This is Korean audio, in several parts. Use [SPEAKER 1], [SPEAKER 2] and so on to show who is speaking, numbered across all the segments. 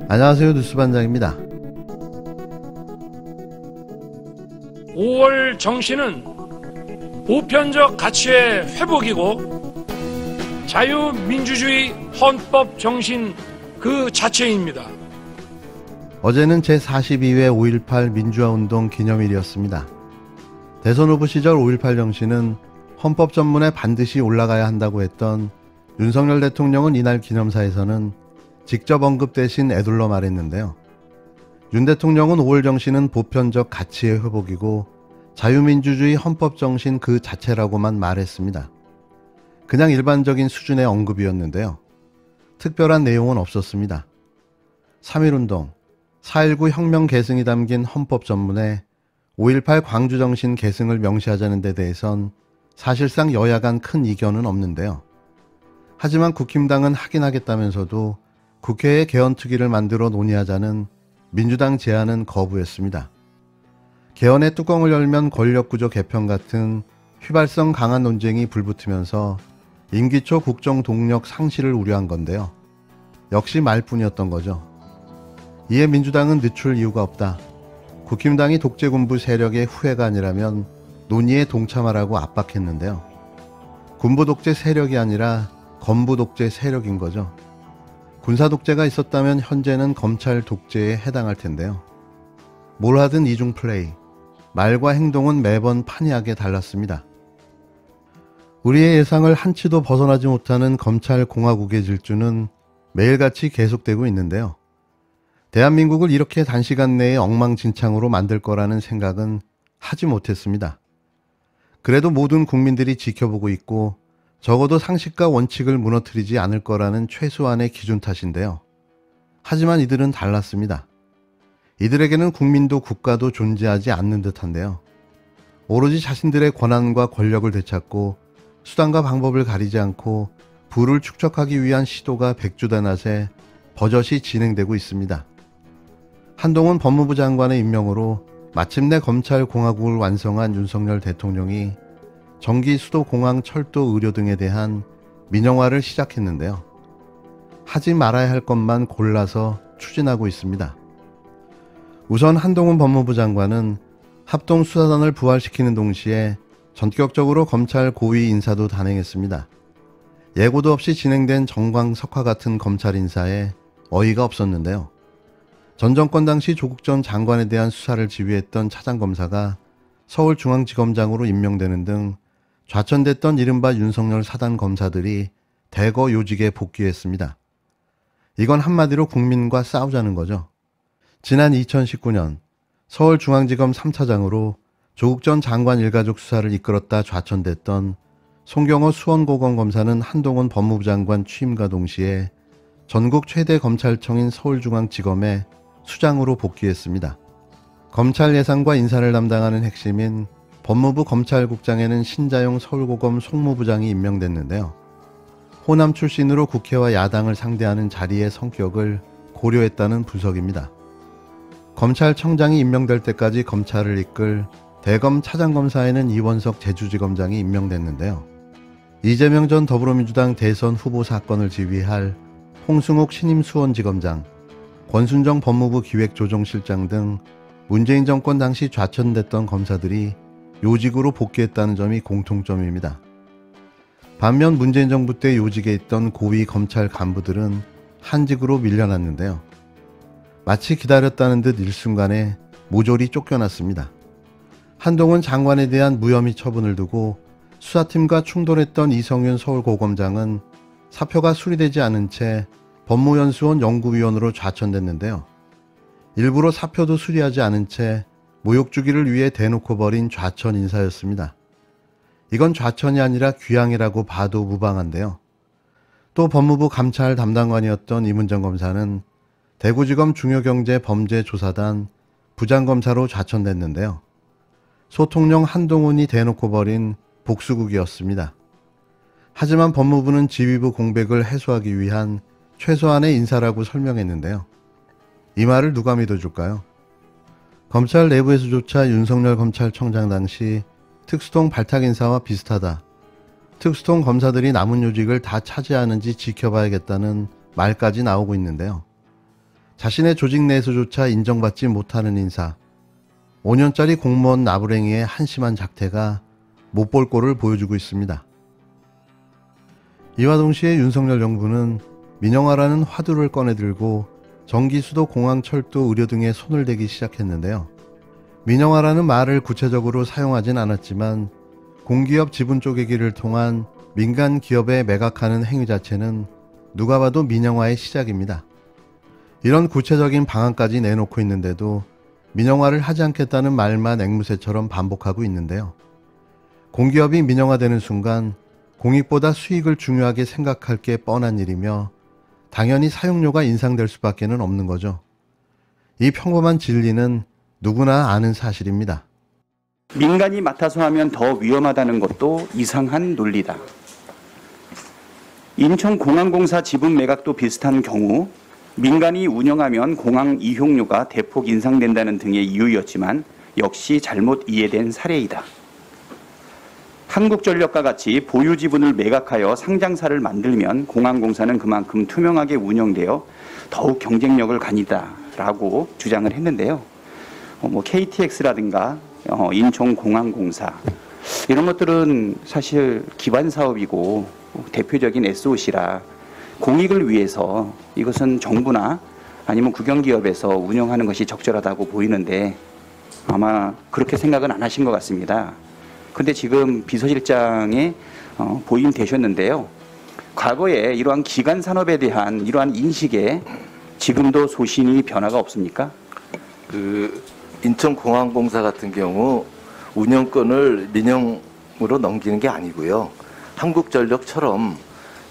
[SPEAKER 1] 안녕하세요, 뉴스반장입니다.
[SPEAKER 2] 5월 정신은 보편적 가치의 회복이고 자유민주주의 헌법 정신 그 자체입니다.
[SPEAKER 1] 어제는 제42회 5.18 민주화운동 기념일이었습니다. 대선 후보 시절 5.18 정신은 헌법 전문에 반드시 올라가야 한다고 했던 윤석열 대통령은 이날 기념사에서는 직접 언급 대신 에둘러 말했는데요. 윤 대통령은 5월 정신은 보편적 가치의 회복이고 자유민주주의 헌법 정신 그 자체라고만 말했습니다. 그냥 일반적인 수준의 언급이었는데요. 특별한 내용은 없었습니다. 3.1운동, 4.19 혁명 계승이 담긴 헌법 전문에 5.18 광주 정신 계승을 명시하자는 데 대해선 사실상 여야 간 큰 이견은 없는데요. 하지만 국힘당은 하긴 하겠다면서도 국회에 개헌특위를 만들어 논의하자는 민주당 제안은 거부했습니다. 개헌의 뚜껑을 열면 권력구조 개편 같은 휘발성 강한 논쟁이 불붙으면서 임기 초 국정 동력 상실을 우려한 건데요. 역시 말뿐이었던 거죠. 이에 민주당은 늦출 이유가 없다. 국힘당이 독재군부 세력의 후예가 아니라면 논의에 동참하라고 압박했는데요. 군부 독재 세력이 아니라 건부 독재 세력인 거죠. 군사 독재가 있었다면 현재는 검찰 독재에 해당할 텐데요. 뭘 하든 이중 플레이, 말과 행동은 매번 판이하게 달랐습니다. 우리의 예상을 한치도 벗어나지 못하는 검찰 공화국의 질주는 매일같이 계속되고 있는데요. 대한민국을 이렇게 단시간 내에 엉망진창으로 만들 거라는 생각은 하지 못했습니다. 그래도 모든 국민들이 지켜보고 있고 적어도 상식과 원칙을 무너뜨리지 않을 거라는 최소한의 기준 탓인데요. 하지만 이들은 달랐습니다. 이들에게는 국민도 국가도 존재하지 않는 듯한데요. 오로지 자신들의 권한과 권력을 되찾고 수단과 방법을 가리지 않고 부를 축적하기 위한 시도가 백주대낮에 버젓이 진행되고 있습니다. 한동훈 법무부 장관의 임명으로 마침내 검찰공화국을 완성한 윤석열 대통령이 전기, 수도, 공항, 철도, 의료 등에 대한 민영화를 시작했는데요. 하지 말아야 할 것만 골라서 추진하고 있습니다. 우선 한동훈 법무부 장관은 합동수사단을 부활시키는 동시에 전격적으로 검찰 고위 인사도 단행했습니다. 예고도 없이 진행된 정광석화 같은 검찰 인사에 어이가 없었는데요. 전 정권 당시 조국 전 장관에 대한 수사를 지휘했던 차장검사가 서울중앙지검장으로 임명되는 등 좌천됐던 이른바 윤석열 사단 검사들이 대거 요직에 복귀했습니다. 이건 한마디로 국민과 싸우자는 거죠. 지난 2019년 서울중앙지검 3차장으로 조국 전 장관 일가족 수사를 이끌었다 좌천됐던 송경호 수원고검검사는 한동훈 법무부 장관 취임과 동시에 전국 최대 검찰청인 서울중앙지검에 수장으로 복귀했습니다. 검찰 예산과 인사를 담당하는 핵심인 법무부 검찰국장에는 신자용 서울고검 송무부장이 임명됐는데요. 호남 출신으로 국회와 야당을 상대하는 자리의 성격을 고려했다는 분석입니다. 검찰청장이 임명될 때까지 검찰을 이끌 대검 차장검사에는 이원석 제주지검장이 임명됐는데요. 이재명 전 더불어민주당 대선 후보 사건을 지휘할 홍승욱 신임 수원지검장, 권순정 법무부 기획조정실장 등 문재인 정권 당시 좌천됐던 검사들이 요직으로 복귀했다는 점이 공통점입니다. 반면 문재인 정부 때 요직에 있던 고위 검찰 간부들은 한직으로 밀려났는데요. 마치 기다렸다는 듯 일순간에 모조리 쫓겨났습니다. 한동훈 장관에 대한 무혐의 처분을 두고 수사팀과 충돌했던 이성윤 서울고검장은 사표가 수리되지 않은 채 법무연수원 연구위원으로 좌천됐는데요. 일부러 사표도 수리하지 않은 채 모욕주기를 위해 대놓고 벌인 좌천 인사였습니다. 이건 좌천이 아니라 귀향이라고 봐도 무방한데요. 또 법무부 감찰 담당관이었던 이문정 검사는 대구지검 중요경제범죄조사단 부장검사로 좌천됐는데요. 소통령 한동훈이 대놓고 벌인 복수국이었습니다. 하지만 법무부는 지휘부 공백을 해소하기 위한 최소한의 인사라고 설명했는데요. 이 말을 누가 믿어줄까요? 검찰 내부에서조차 윤석열 검찰청장 당시 특수통 발탁 인사와 비슷하다, 특수통 검사들이 남은 요직을 다 차지하는지 지켜봐야겠다는 말까지 나오고 있는데요. 자신의 조직 내에서조차 인정받지 못하는 인사, 5년짜리 공무원 나부랭이의 한심한 작태가 못볼 꼴을 보여주고 있습니다. 이와 동시에 윤석열 정부는 민영화라는 화두를 꺼내들고 전기, 수도, 공항, 철도, 의료 등에 손을 대기 시작했는데요. 민영화라는 말을 구체적으로 사용하진 않았지만 공기업 지분 쪼개기를 통한 민간 기업에 매각하는 행위 자체는 누가 봐도 민영화의 시작입니다. 이런 구체적인 방안까지 내놓고 있는데도 민영화를 하지 않겠다는 말만 앵무새처럼 반복하고 있는데요. 공기업이 민영화되는 순간 공익보다 수익을 중요하게 생각할 게 뻔한 일이며 당연히 사용료가 인상될 수밖에 없는 거죠. 이 평범한 진리는 누구나 아는 사실입니다.
[SPEAKER 3] 민간이 맡아서 하면 더 위험하다는 것도 이상한 논리다. 인천공항공사 지분 매각도 비슷한 경우 민간이 운영하면 공항 이용료가 대폭 인상된다는 등의 이유였지만 역시 잘못 이해된 사례이다. 한국전력과 같이 보유 지분을 매각하여 상장사를 만들면 공항공사는 그만큼 투명하게 운영되어 더욱 경쟁력을 가니다라고 주장을 했는데요. KTX라든가 인천공항공사 이런 것들은 사실 기반 사업이고 대표적인 SOC라 공익을 위해서 이것은 정부나 아니면 국영기업에서 운영하는 것이 적절하다고 보이는데 아마 그렇게 생각은 안 하신 것 같습니다. 근데 지금 비서실장에 보임되셨는데요. 과거에 이러한 기간 산업에 대한 이러한 인식에 지금도 소신이 변화가 없습니까?
[SPEAKER 4] 인천공항공사 같은 경우 운영권을 민영으로 넘기는 게 아니고요. 한국전력처럼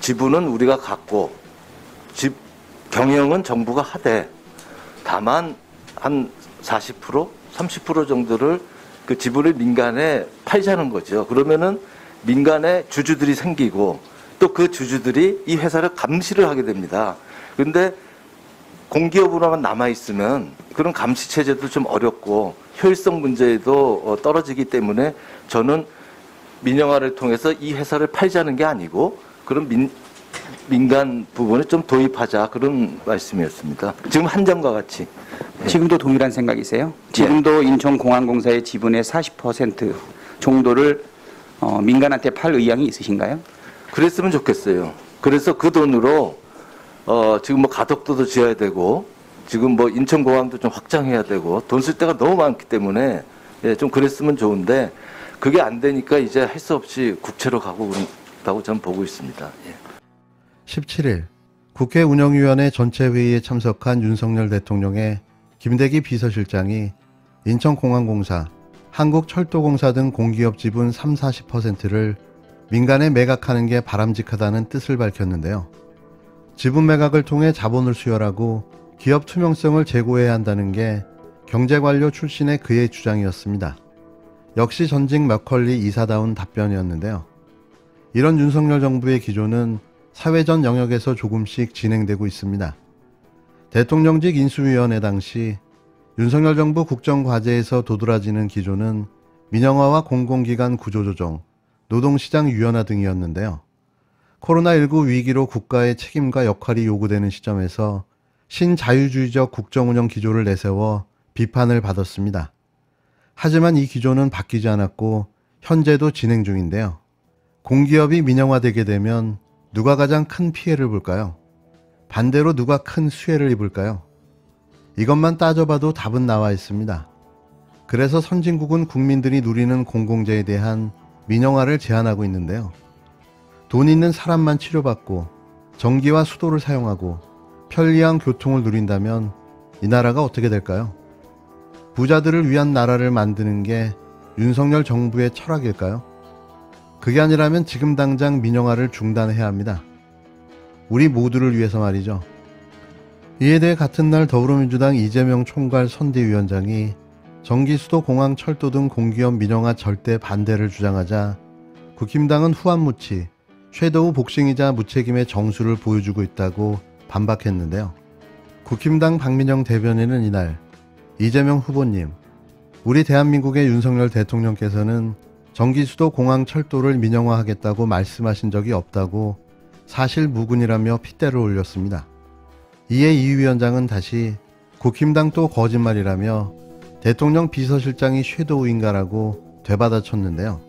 [SPEAKER 4] 지분은 우리가 갖고 경영은 정부가 하되 다만 한 40%, 30% 정도를 그 지분을 민간에 팔자는 거죠. 그러면은 민간에 주주들이 생기고 또 그 주주들이 이 회사를 감시를 하게 됩니다. 그런데 공기업으로만 남아있으면 그런 감시 체제도 좀 어렵고 효율성 문제도 떨어지기 때문에 저는 민영화를 통해서 이 회사를 팔자는 게 아니고 그런 민간 부분을 좀 도입하자 그런 말씀이었습니다. 지금 한전과 같이.
[SPEAKER 3] 지금도 동일한 생각이세요? 지금도 인천공항공사의 지분의 40% 정도를 민간한테 팔 의향이 있으신가요?
[SPEAKER 4] 그랬으면 좋겠어요. 그래서 그 돈으로 지금 가덕도도 지어야 되고 지금 인천공항도 좀 확장해야 되고 돈 쓸 데가 너무 많기 때문에 좀 그랬으면 좋은데 그게 안 되니까 이제 할 수 없이 국채로 가고 그런다고 저는 보고 있습니다.
[SPEAKER 1] 17일 국회 운영위원회 전체회의에 참석한 윤석열 대통령의 김대기 비서실장이 인천공항공사, 한국철도공사 등 공기업 지분 30-40%를 민간에 매각하는 게 바람직하다는 뜻을 밝혔는데요. 지분 매각을 통해 자본을 수혈하고 기업 투명성을 제고해야 한다는 게 경제관료 출신의 그의 주장이었습니다. 역시 전직 맥컬리 이사다운 답변이었는데요. 이런 윤석열 정부의 기조는 사회전 영역에서 조금씩 진행되고 있습니다. 대통령직 인수위원회 당시 윤석열 정부 국정과제에서 도드라지는 기조는 민영화와 공공기관 구조조정, 노동시장 유연화 등이었는데요. 코로나19 위기로 국가의 책임과 역할이 요구되는 시점에서 신자유주의적 국정운영 기조를 내세워 비판을 받았습니다. 하지만 이 기조는 바뀌지 않았고 현재도 진행 중인데요. 공기업이 민영화되게 되면 누가 가장 큰 피해를 볼까요? 반대로 누가 큰 수혜를 입을까요? 이것만 따져봐도 답은 나와 있습니다. 그래서 선진국은 국민들이 누리는 공공재에 대한 민영화를 제한하고 있는데요. 돈 있는 사람만 치료받고 전기와 수도를 사용하고 편리한 교통을 누린다면 이 나라가 어떻게 될까요? 부자들을 위한 나라를 만드는 게 윤석열 정부의 철학일까요? 그게 아니라면 지금 당장 민영화를 중단해야 합니다. 우리 모두를 위해서 말이죠. 이에 대해 같은 날 더불어민주당 이재명 총괄 선대위원장이 전기, 수도, 공항, 철도 등 공기업 민영화 절대 반대를 주장하자 국힘당은 후한무치, 섀도우 복싱이자 무책임의 정수를 보여주고 있다고 반박했는데요. 국힘당 박민영 대변인은 이날 이재명 후보님, 우리 대한민국의 윤석열 대통령께서는 정기수도 공항 철도를 민영화하겠다고 말씀하신 적이 없다고 사실 무근이라며 핏대를 올렸습니다. 이에 이 위원장은 다시 국힘당 또 거짓말이라며 대통령 비서실장이 섀도우인가라고 되받아쳤는데요.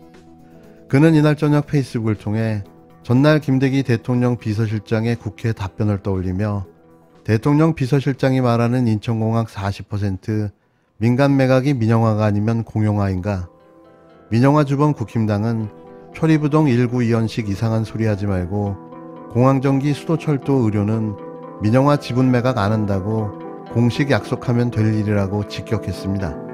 [SPEAKER 1] 그는 이날 저녁 페이스북을 통해 전날 김대기 대통령 비서실장의 국회 답변을 떠올리며 대통령 비서실장이 말하는 인천공항 40% 민간 매각이 민영화가 아니면 공영화인가? 민영화 주범 국힘당은 표리부동 1구 2연식 이상한 소리 하지 말고 공항전기 수도철도 의료는 민영화 지분 매각 안 한다고 공식 약속하면 될 일이라고 직격했습니다.